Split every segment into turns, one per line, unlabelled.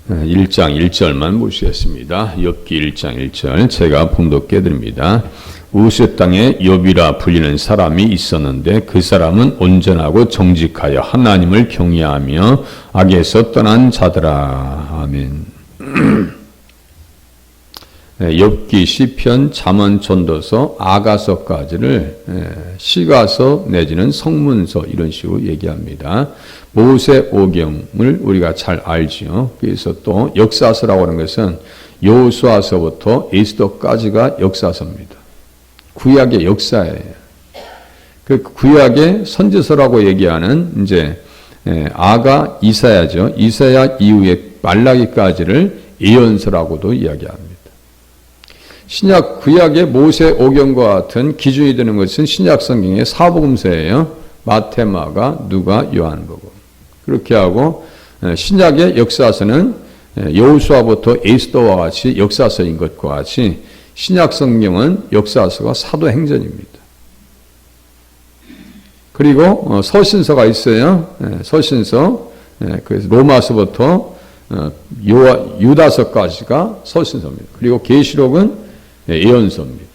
1장 1절만 보시겠습니다. 욥기 1장 1절 제가 봉독해 드립니다. 우스 땅에 욥이라 불리는 사람이 있었는데 그 사람은 온전하고 정직하여 하나님을 경외하며 악에서 떠난 자더라. 아멘. 욥기, 시편, 잠언, 전도서, 아가서까지를 시가서 내지는 성문서 이런 식으로 얘기합니다. 모세오경을 우리가 잘 알지요. 그래서 또 역사서라고 하는 것은 여호수아서부터 에스더까지가 역사서입니다. 구약의 역사예요. 그 구약의 선지서라고 얘기하는 이제 아가 이사야죠. 이사야 이후에 말라기까지를 예언서라고도 이야기합니다. 신약 구약의 모세오경과 같은 기준이 되는 것은 신약 성경의 사복음서예요. 마태, 마가, 누가, 요한복음. 그렇게 하고 신약의 역사서는 여호수아부터 에스더와 같이 역사서인 것과 같이 신약 성경은 역사서가 사도행전입니다. 그리고 서신서가 있어요. 서신서. 그래서 로마서부터 유다서까지가 서신서입니다. 그리고 계시록은 예언서입니다.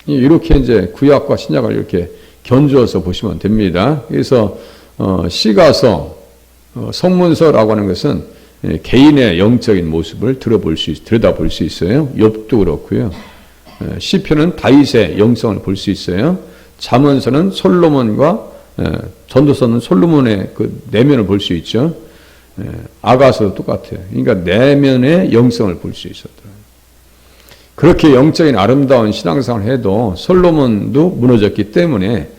이렇게 이제 구약과 신약을 이렇게 견주어서 보시면 됩니다. 그래서 시가서, 성문서라고 하는 것은 개인의 영적인 모습을 들여다볼 수 있어요. 욥도 그렇고요. 시편은 다윗의 영성을 볼 수 있어요. 잠언서는 솔로몬과 전도서는 솔로몬의 그 내면을 볼 수 있죠. 아가서도 똑같아요. 그러니까 내면의 영성을 볼 수 있었다. 그렇게 영적인 아름다운 신앙생활을 해도 솔로몬도 무너졌기 때문에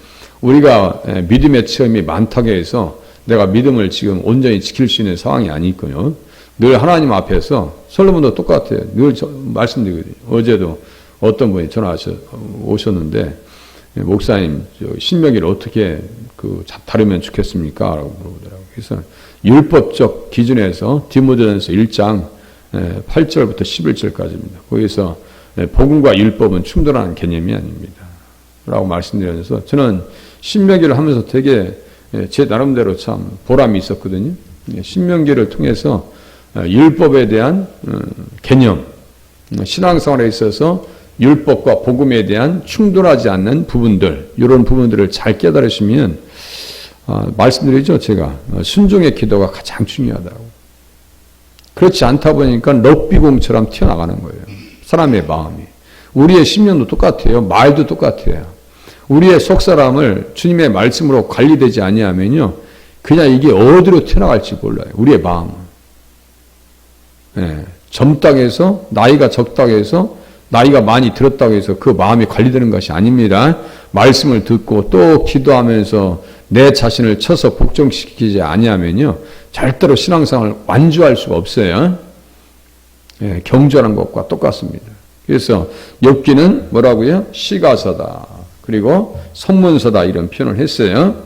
우리가 믿음의 체험이 많다고 해서 내가 믿음을 지금 온전히 지킬 수 있는 상황이 아니거든요. 늘 하나님 앞에서 솔로몬도 똑같아요. 늘 말씀드리거든요. 어제도 어떤 분이 오셨는데 목사님 신명기를 어떻게 다루면 좋겠습니까? 라고 물어보더라고요. 그래서 율법적 기준에서 디모데전서 1장 8절부터 11절까지입니다. 거기서 복음과 율법은 충돌하는 개념이 아닙니다. 라고 말씀드리면서 저는 신명기를 하면서 되게 제 나름대로 참 보람이 있었거든요. 신명기를 통해서 율법에 대한 개념, 신앙생활에 있어서 율법과 복음에 대한 충돌하지 않는 부분들, 이런 부분들을 잘 깨달으시면 말씀드리죠. 제가 순종의 기도가 가장 중요하다고. 그렇지 않다 보니까 럭비공처럼 튀어나가는 거예요. 사람의 마음이. 우리의 심령도 똑같아요. 말도 똑같아요. 우리의 속사람을 주님의 말씀으로 관리되지 아니하면요, 그냥 이게 어디로 튀어나갈지 몰라요. 우리의 마음은. 젊다고 해서, 나이가 적다고 해서, 나이가 많이 들었다고 해서 그 마음이 관리되는 것이 아닙니다. 말씀을 듣고 또 기도하면서 내 자신을 쳐서 복종시키지 아니하면요, 절대로 신앙생활을 완주할 수가 없어요. 경주하는 것과 똑같습니다. 그래서 욥기는 뭐라고요? 시가서다. 그리고 성문서다. 이런 표현을 했어요.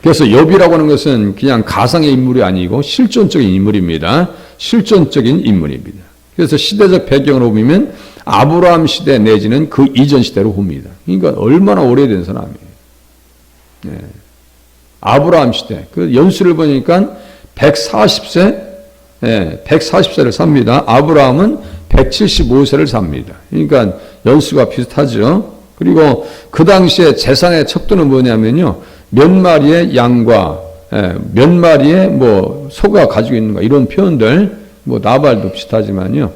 그래서 욥이라고 하는 것은 그냥 가상의 인물이 아니고 실존적인 인물입니다. 실존적인 인물입니다. 그래서 시대적 배경으로 보면 아브라함 시대 내지는 그 이전 시대로 봅니다. 그러니까 얼마나 오래된 사람이에요. 아브라함 시대. 그 연수를 보니까 140세를 삽니다. 아브라함은 175세를 삽니다. 그러니까 연수가 비슷하죠. 그리고 그 당시에 재산의 척도는 뭐냐면요, 몇 마리의 양과 몇 마리의 소가 가지고 있는가, 이런 표현들, 나발도 비슷하지만요,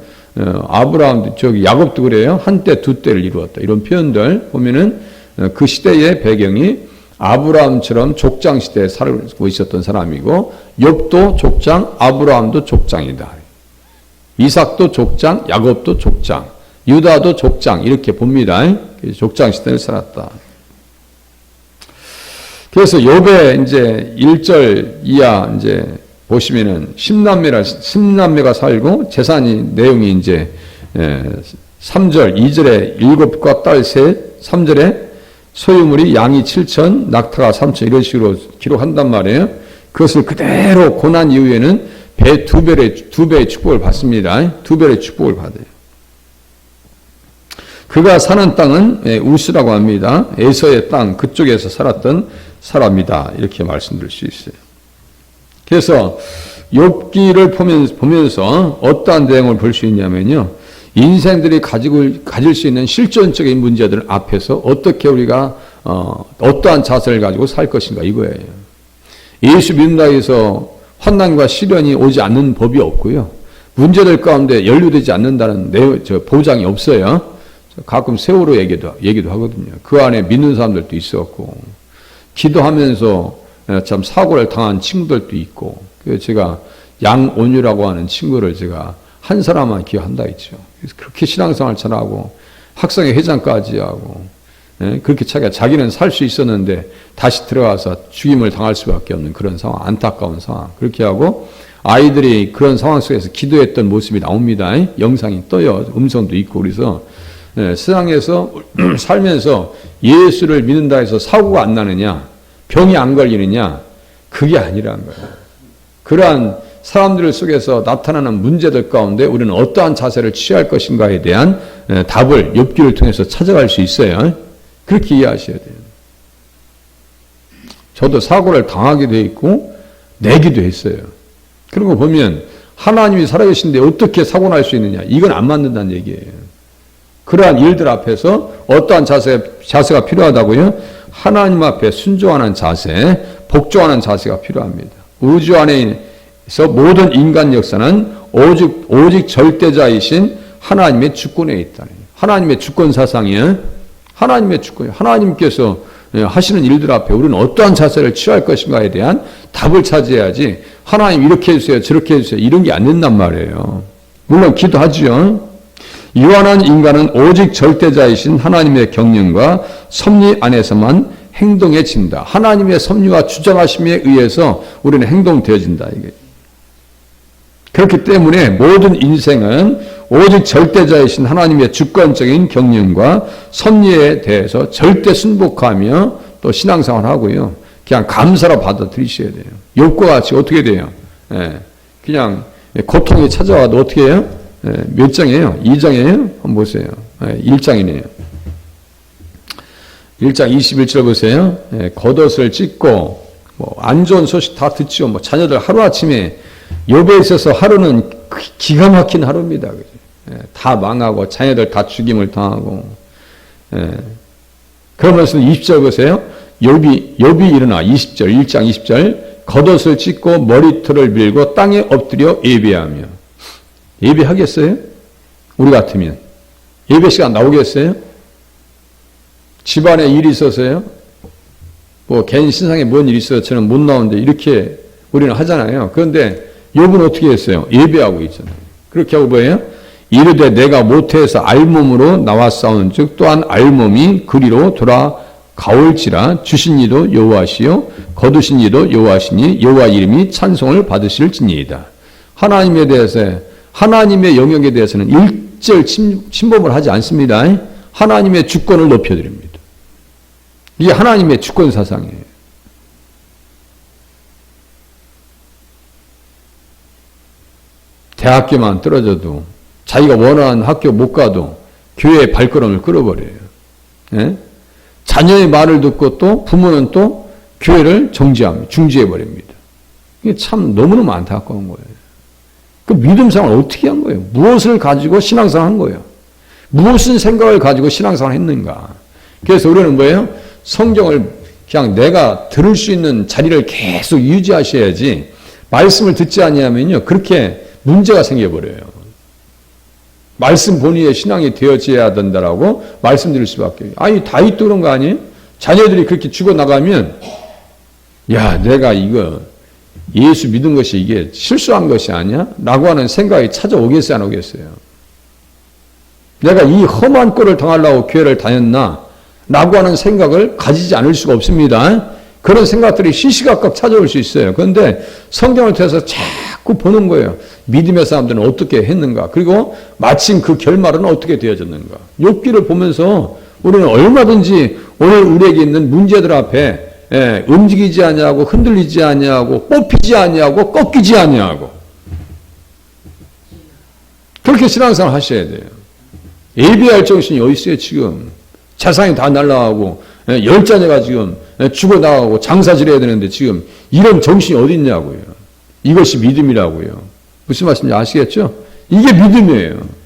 아브라함도 야곱도 그래요. 한때 두 때를 이루었다. 이런 표현들 보면은 그 시대의 배경이 아브라함처럼 족장 시대에 살고 있었던 사람이고, 욥도 족장, 아브라함도 족장이다. 이삭도 족장, 야곱도 족장, 유다도 족장, 이렇게 봅니다. 족장 시대를 살았다. 그래서 욥의 이제 1절 이하 이제 보시면은 10남매가 살고 재산이 내용이 이제 3절, 2절에 7과 딸 셋, 3절에 소유물이 양이 7천, 낙타가 3천, 이런 식으로 기록한단 말이에요. 그것을 그대로 고난 이후에는 두 배의 축복을 받습니다. 두 배의 축복을 받아요. 그가 사는 땅은 우스라고 합니다. 에서의 땅, 그쪽에서 살았던 사람이다. 이렇게 말씀드릴 수 있어요. 그래서 욥기를 보면서 어떠한 내용을 볼 수 있냐면요. 인생들이 가질 수 있는 실존적인 문제들 앞에서 어떻게 우리가 어떠한 자세를 가지고 살 것인가 이거예요. 예수 믿는다 해서 환난과 시련이 오지 않는 법이 없고요. 문제들 가운데 연루되지 않는다는 보장이 없어요. 가끔 세월호 얘기도 하거든요. 그 안에 믿는 사람들도 있었고 기도하면서 참 사고를 당한 친구들도 있고 제가 양온유라고 하는 친구를 제가 한 사람만 기억한다 했죠. 그래서 그렇게 신앙생활 잘하고 학생회 회장까지 하고 그렇게 자기는 살 수 있었는데 다시 들어가서 죽임을 당할 수밖에 없는 그런 상황, 안타까운 상황. 그렇게 하고 아이들이 그런 상황 속에서 기도했던 모습이 나옵니다. 영상이 떠요. 음성도 있고. 그래서 세상에서 살면서 예수를 믿는다 해서 사고가 안 나느냐, 병이 안 걸리느냐, 그게 아니라는 거예요. 그러한 사람들 속에서 나타나는 문제들 가운데 우리는 어떠한 자세를 취할 것인가에 대한 답을 욥기를 통해서 찾아갈 수 있어요. 그렇게 이해하셔야 돼요. 저도 사고를 당하기도 했고 내기도 했어요. 그런 거 보면 하나님이 살아계신데 어떻게 사고 날 수 있느냐. 이건 안 맞는다는 얘기예요. 그러한 일들 앞에서 어떠한 자세가 필요하다고요? 하나님 앞에 순종하는 자세, 복종하는 자세가 필요합니다. 우주 안에서 모든 인간 역사는 오직 절대자이신 하나님의 주권에 있다. 하나님의 주권 사상이에요. 하나님의 주권, 하나님께서 하시는 일들 앞에 우리는 어떠한 자세를 취할 것인가에 대한 답을 찾아야지 하나님 이렇게 해주세요, 저렇게 해주세요 이런 게 안 된단 말이에요. 물론 기도하죠. 유한한 인간은 오직 절대자이신 하나님의 경륜과 섭리 안에서만 행동해진다. 하나님의 섭리와 주장하심에 의해서 우리는 행동되어진다. 이게. 그렇기 때문에 모든 인생은 오직 절대자이신 하나님의 주권적인 경륜과 섭리에 대해서 절대 순복하며 또 신앙생활 하고요. 그냥 감사로 받아들이셔야 돼요. 욥과 같이 어떻게 돼요? 그냥 고통이 찾아와도 어떻게 해요? 몇 장이에요? 2장이에요? 한번 보세요. 1장이네요. 1장 21절 보세요. 겉옷을 찢고 안 좋은 소식 다 듣죠. 자녀들 하루아침에 욥에 있어서 하루는 기가 막힌 하루입니다. 다 망하고 자녀들 다 죽임을 당하고 그러면서 20절 보세요. 욥이 일어나 20절 1장 20절 겉옷을 찢고 머리털을 밀고 땅에 엎드려 예배하며 예배하겠어요? 우리 같으면 예배 시간 나오겠어요? 집안에 일이 있어서요? 개인 신상에 뭔 일이 있어서 저는 못 나오는데 이렇게 우리는 하잖아요. 그런데 욥은 어떻게 했어요? 예배하고 있잖아요. 그렇게 하고 뭐예요? 이르되 내가 모태에서 알몸으로 나왔사오는 즉 또한 알몸이 그리로 돌아가올지라 주신 이도 여호와시요 거두신 이도 여호와시니 여호와 이름이 찬송을 받으실지니이다. 하나님에 대해서 하나님의 영역에 대해서는 일절 침범을 하지 않습니다. 하나님의 주권을 높여드립니다. 이게 하나님의 주권 사상이에요. 대학교만 떨어져도 자기가 원하는 학교 못 가도 교회의 발걸음을 끌어버려요. 예? 자녀의 말을 듣고 또 부모는 또 교회를 중지해버립니다. 이게 참 너무너무 안타까운 거예요. 그 믿음생활을 어떻게 한 거예요? 무엇을 가지고 신앙생활 한 거예요? 무슨 생각을 가지고 신앙생활 했는가? 그래서 우리는 뭐예요? 성경을 그냥 내가 들을 수 있는 자리를 계속 유지하셔야지 말씀을 듣지 아니하면요 그렇게 문제가 생겨버려요. 말씀 본위의 신앙이 되어져야 된다라고 말씀드릴 수밖에. 아니 다윗도 그런 거 아니에요? 자녀들이 그렇게 죽어나가면 야 내가 이거 예수 믿은 것이 이게 실수한 것이 아니야? 라고 하는 생각이 찾아오겠어요 안 오겠어요? 내가 이 험한 꼴을 당하려고 교회를 다녔나? 라고 하는 생각을 가지지 않을 수가 없습니다. 그런 생각들이 시시각각 찾아올 수 있어요. 그런데 성경을 통해서 자꾸 보는 거예요. 믿음의 사람들은 어떻게 했는가? 그리고 마침 그 결말은 어떻게 되어졌는가? 욥기를 보면서 우리는 얼마든지 오늘 우리에게 있는 문제들 앞에 움직이지 아니하고 흔들리지 아니하고 뽑히지 아니하고 꺾이지 아니하고 그렇게 신앙생활 하셔야 돼요. 예비할 정신이 어디 있어요 지금? 재산이 다 날라가고 10자녀가 지금 죽어나가고 장사질 해야 되는데 지금 이런 정신이 어디 있냐고요. 이것이 믿음이라고요. 무슨 말씀인지 아시겠죠? 이게 믿음이에요.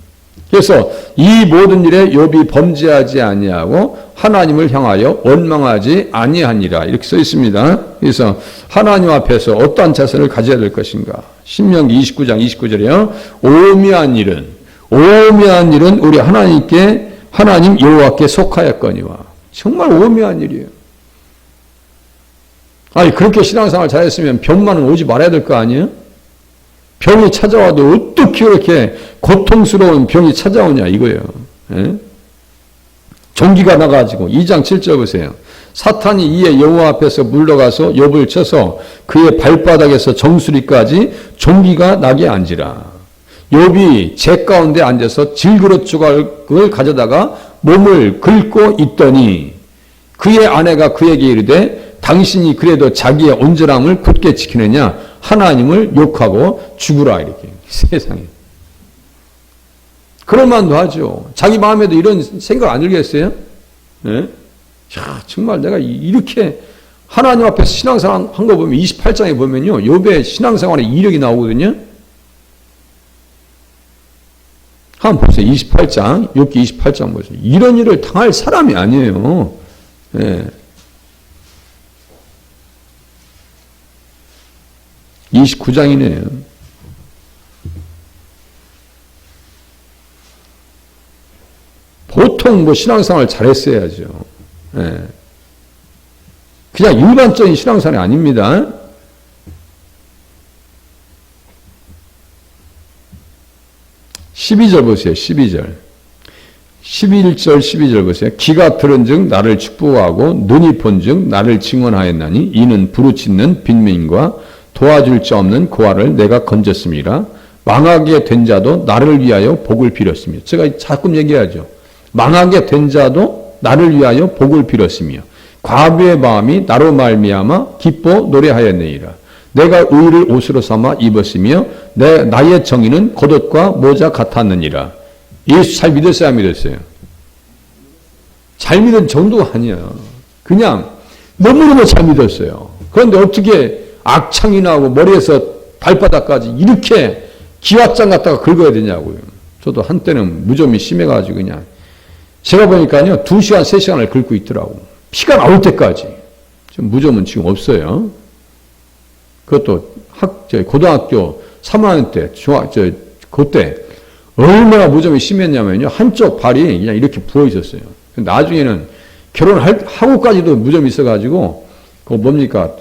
그래서 이 모든 일에 욥이 범죄하지 아니하고 하나님을 향하여 원망하지 아니하니라 이렇게 써 있습니다. 그래서 하나님 앞에서 어떠한 자세를 가져야 될 것인가? 신명기 29장 29절에요. 오묘한 일은 우리 하나님 여호와께 속하였거니와. 정말 오묘한 일이에요. 아니 그렇게 신앙생활 잘했으면 병만은 오지 말아야 될 거 아니에요? 병이 찾아와도 어떻게 그렇게 고통스러운 병이 찾아오냐 이거예요. 예? 종기가 나가지고 2장 7절 보세요. 사탄이 이에 여호와 앞에서 물러가서 욥을 쳐서 그의 발바닥에서 정수리까지 종기가 나게 앉으라. 욥이 재 가운데 앉아서 질그릇 조각을 가져다가 몸을 긁고 있더니 그의 아내가 그에게 이르되 당신이 그래도 자기의 온전함을 굳게 지키느냐 하나님을 욕하고 죽으라 이렇게. 세상에. 그럴만도 하죠. 자기 마음에도 이런 생각 안 들겠어요? 네? 야, 정말 내가 이렇게 하나님 앞에서 신앙생활 한 거 보면 28장에 보면요. 욥의 신앙생활의 이력이 나오거든요. 한번 보세요. 28장, 욥기 28장 보세요. 이런 일을 당할 사람이 아니에요. 네. 29장이네요. 보통 뭐 신앙생활 잘했어야죠. 예. 그냥 일반적인 신앙생활이 아닙니다. 12절 보세요. 12절. 11절 12절 보세요. 귀가 들은 즉 나를 축복하고 눈이 본 즉 나를 증언하였나니 이는 부르짖는 빈민과 도와줄 자 없는 고아를 내가 건졌습니다. 망하게 된 자도 나를 위하여 복을 빌었으며. 제가 자꾸 얘기하죠. 망하게 된 자도 나를 위하여 복을 빌었으며 과부의 마음이 나로 말미암아 기뻐 노래하였느니라. 내가 의를 옷으로 삼아 입었으며 나의 정의는 겉옷과 모자 같았느니라. 예수 잘 믿었어요? 안 믿었어요? 잘 믿은 정도가 아니야. 그냥 너무너무 잘 믿었어요. 그런데 어떻게 악창이 나고 머리에서 발바닥까지 이렇게 기왓장 갖다가 긁어야 되냐고요. 저도 한때는 무좀이 심해가지고 그냥 제가 보니까요 2시간 3시간을 긁고 있더라고. 피가 나올 때까지. 지금 무좀은 지금 없어요. 그것도 고등학교 3학년 때 그때 얼마나 무좀이 심했냐면요 한쪽 발이 그냥 이렇게 부어 있었어요. 나중에는 결혼하고까지도 무좀이 있어가지고 그거 뭡니까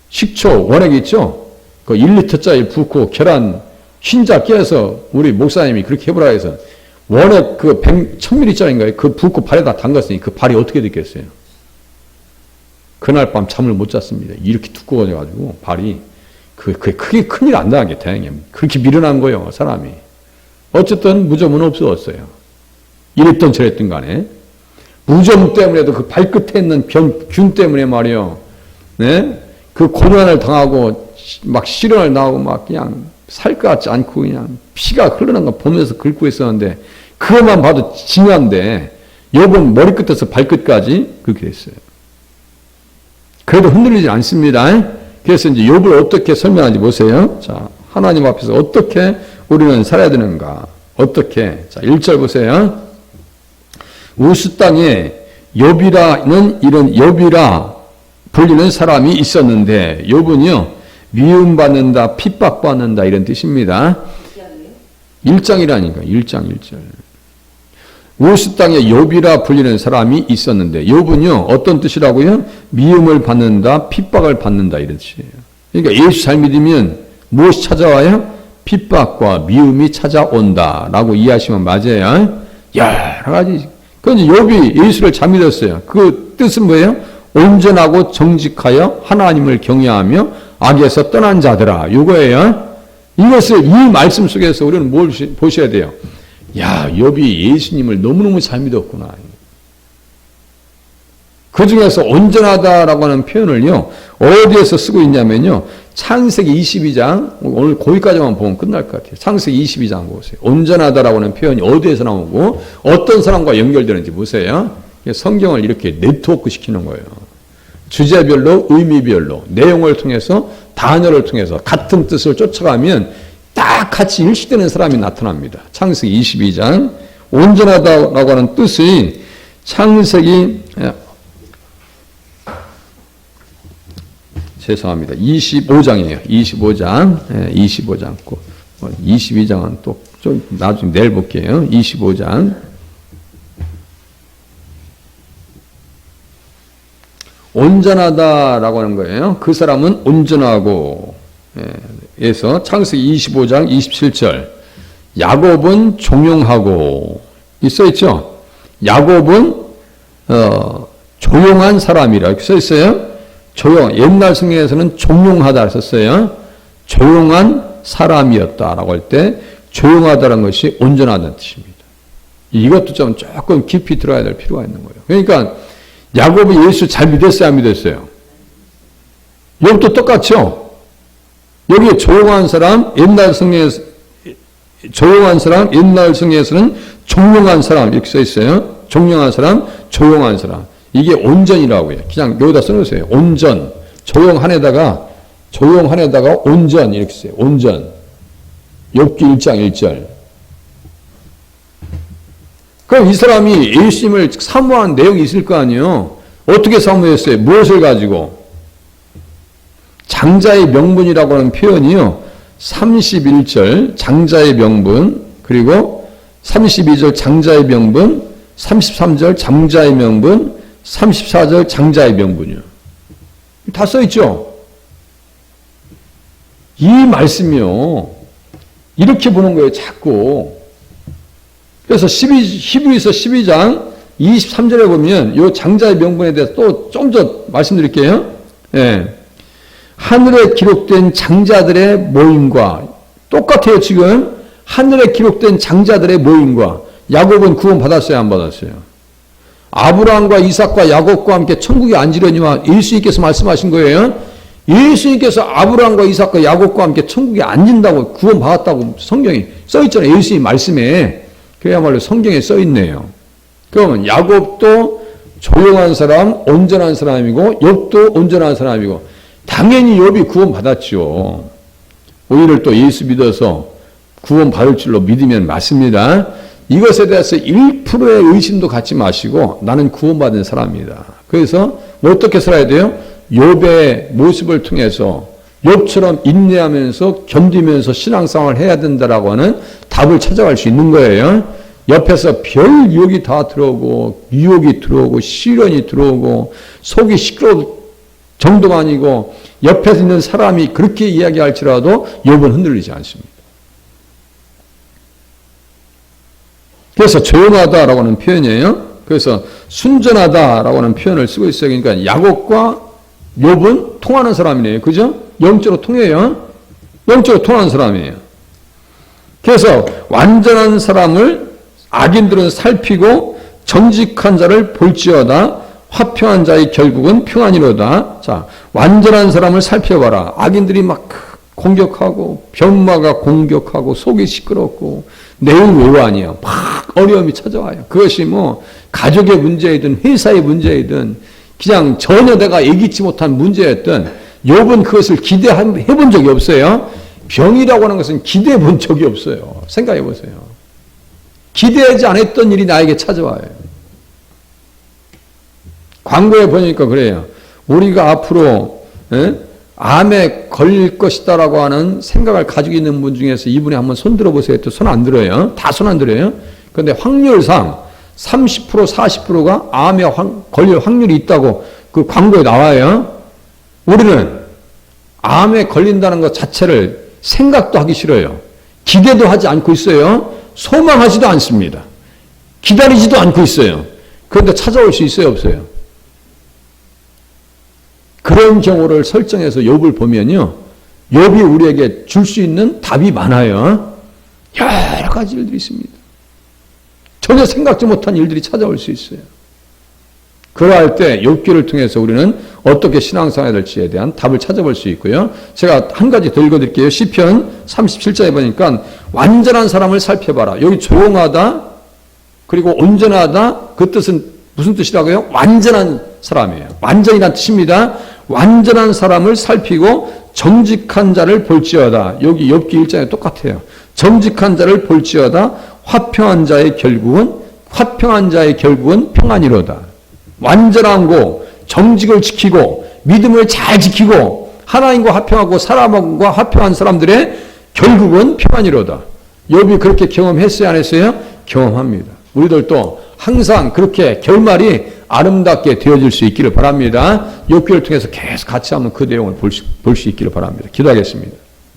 식초 원액 있죠? 그 1리터짜리 붓고 계란 흰자 깨서 우리 목사님이 그렇게 해보라 해서 원액 1000ml짜리인가요? 그 붓고 발에다 담갔으니 그 발이 어떻게 됐겠어요? 그날 밤 잠을 못 잤습니다. 이렇게 두꺼워져가지고 발이 그게 크게 큰일 안 나게 다행이에요. 그렇게 미련한 거예요, 사람이. 어쨌든 무좀은 없어졌어요. 이랬던 저랬던 간에. 무좀 때문에도 그 발끝에 있는 균 때문에 말이요. 네? 그 고난을 당하고 막 시련을 나오고 막 그냥 살 것 같지 않고 그냥 피가 흐르는 거 보면서 긁고 있었는데 그것만 봐도 징한데 욥은 머리끝에서 발끝까지 그렇게 됐어요. 그래도 흔들리지 않습니다. 그래서 이제 욥을 어떻게 설명하는지 보세요. 자, 하나님 앞에서 어떻게 우리는 살아야 되는가? 어떻게? 자, 1절 보세요. 우스 땅에 욥이라는 이런 욥이라 불리는 사람이 있었는데 욥은요 미움받는다 핍박받는다 이런 뜻입니다. 1장이라니까 1장 1절. 우스 땅에 욥이라 불리는 사람이 있었는데 욥은요 어떤 뜻이라고요? 미움을 받는다 핍박을 받는다 이런 뜻이에요. 그러니까 예수 잘 믿으면 무엇이 찾아와요? 핍박과 미움이 찾아온다 라고 이해하시면 맞아요. 여러 가지. 그런데 욥이 예수를 잘 믿었어요. 그 뜻은 뭐예요? 온전하고 정직하여 하나님을 경외하며 악에서 떠난 자들아. 이거예요. 이것을 이 말씀 속에서 우리는 뭘 보셔야 돼요? 야, 욥이 예수님을 너무너무 잘 믿었구나. 그 중에서 온전하다라고 하는 표현을요, 어디에서 쓰고 있냐면요, 창세기 22장, 오늘 거기까지만 보면 끝날 것 같아요. 창세기 22장 보세요. 온전하다라고 하는 표현이 어디에서 나오고, 어떤 사람과 연결되는지 보세요. 성경을 이렇게 네트워크 시키는 거예요. 주제별로, 의미별로, 내용을 통해서 단어를 통해서 같은 뜻을 쫓아가면 딱 같이 일치되는 사람이 나타납니다. 창세기 22장 온전하다라고 하는 뜻이 창세기 죄송합니다. 25장이에요. 25장. 25장. 22장은 또 좀 나중에 내일 볼게요. 25장. 온전하다라고 하는 거예요. 그 사람은 온전하고. 그래서 창세기 25장 27절. 야곱은 종용하고. 써 있죠? 야곱은 조용한 사람이라 이렇게 써 있어요. 옛날 성경에서는 종용하다 썼어요. 조용한 사람이었다라고 할 때 조용하다는 것이 온전하다는 뜻입니다. 이것도 좀 조금 깊이 들어야 될 필요가 있는 거예요. 그러니까 야곱이 예수 잘 믿었어요, 안 믿었어요? 욥도 똑같죠? 여기 조용한 사람, 옛날 성경에서는 종용한 사람 이렇게 써 있어요. 종용한 사람, 조용한 사람. 이게 온전이라고요. 그냥 여기다 써놓으세요. 온전. 조용한에다가 온전 이렇게 써요. 온전. 욥기 1장 1절. 그럼 이 사람이 예수님을 사모한 내용이 있을 거 아니에요. 어떻게 사모했어요? 무엇을 가지고? 장자의 명분이라고 하는 표현이요. 31절 장자의 명분, 그리고 32절 장자의 명분, 33절 장자의 명분, 34절 장자의 명분이요. 다 써있죠? 이 말씀이요. 이렇게 보는 거예요, 자꾸. 그래서 히브리서 12장 23절에 보면 이 장자의 명분에 대해서 또 좀 더 말씀드릴게요. 예. 하늘에 기록된 장자들의 모임과 똑같아요, 지금. 하늘에 기록된 장자들의 모임과 야곱은 구원 받았어요, 안 받았어요? 아브라함과 이삭과 야곱과 함께 천국에 앉으려니와 예수님께서 말씀하신 거예요. 예수님께서 아브라함과 이삭과 야곱과 함께 천국에 앉는다고 구원 받았다고 성경에 써있잖아요. 예수님 말씀에. 그야말로 성경에 써있네요. 그러면 야곱도 조용한 사람, 온전한 사람이고 욥도 온전한 사람이고 당연히 욥이 구원 받았죠. 오히려 또 예수 믿어서 구원 받을 줄로 믿으면 맞습니다. 이것에 대해서 1%의 의심도 갖지 마시고 나는 구원받은 사람이다. 그래서 어떻게 살아야 돼요? 욥의 모습을 통해서 욥처럼 인내하면서 견디면서 신앙생활을 해야 된다라고 하는 답을 찾아갈 수 있는 거예요. 옆에서 별 유혹이 다 들어오고 유혹이 들어오고 시련이 들어오고 속이 시끄러울 정도가 아니고 옆에 있는 사람이 그렇게 이야기할지라도 욥은 흔들리지 않습니다. 그래서 조용하다라고 하는 표현이에요. 그래서 순전하다라고 하는 표현을 쓰고 있어요. 그러니까 야곱과 욥은 통하는 사람이네요. 그죠? 영적으로 통해요. 영적으로 통하는 사람이에요. 그래서 완전한 사람을 악인들은 살피고 정직한 자를 볼지어다. 화평한 자의 결국은 평안이로다. 자, 완전한 사람을 살펴봐라. 악인들이 막 공격하고 변마가 공격하고 속이 시끄럽고 내용 외환이야. 막 어려움이 찾아와요. 그것이 뭐 가족의 문제이든 회사의 문제이든 그냥 전혀 내가 예기치 못한 문제였던 욥은 그것을 기대해 본 적이 없어요. 병이라고 하는 것은 기대해 본 적이 없어요. 생각해 보세요. 기대하지 않았던 일이 나에게 찾아와요. 광고에 보니까 그래요. 우리가 앞으로 암에 걸릴 것이다라고 하는 생각을 가지고 있는 분 중에서 이분이 한번 손 들어보세요. 또 손 안 들어요. 다 손 안 들어요. 그런데 확률상 30% 40%가 암에 걸릴 확률이 있다고 그 광고에 나와요. 우리는 암에 걸린다는 것 자체를 생각도 하기 싫어요. 기대도 하지 않고 있어요. 소망하지도 않습니다. 기다리지도 않고 있어요. 그런데 찾아올 수 있어요, 없어요? 그런 경우를 설정해서 욥을 보면요. 욥이 우리에게 줄 수 있는 답이 많아요. 여러 가지 일들이 있습니다. 전혀 생각지 못한 일들이 찾아올 수 있어요. 그러할 때 욥기를 통해서 우리는 어떻게 신앙생활해야 될지에 대한 답을 찾아볼 수 있고요. 제가 한 가지 더 읽어드릴게요. 시편 37장에 보니까 완전한 사람을 살펴봐라. 여기 조용하다 그리고 온전하다 그 뜻은 무슨 뜻이라고요? 완전한 사람이에요. 완전이란 뜻입니다. 완전한 사람을 살피고 정직한 자를 볼지어다. 여기 욥기 1장에 똑같아요. 정직한 자를 볼지어다. 화평한 자의 결국은 평안이로다. 완전하고 정직을 지키고 믿음을 잘 지키고 하나님과 화평하고 사람과 화평한 사람들의 결국은 평안이로다. 욥이 그렇게 경험했어요, 안 했어요? 경험합니다. 우리들도 항상 그렇게 결말이 아름답게 되어질 수 있기를 바랍니다. 욥기를 통해서 계속 같이 한번 그 내용을 볼 수 있기를 바랍니다. 기도하겠습니다.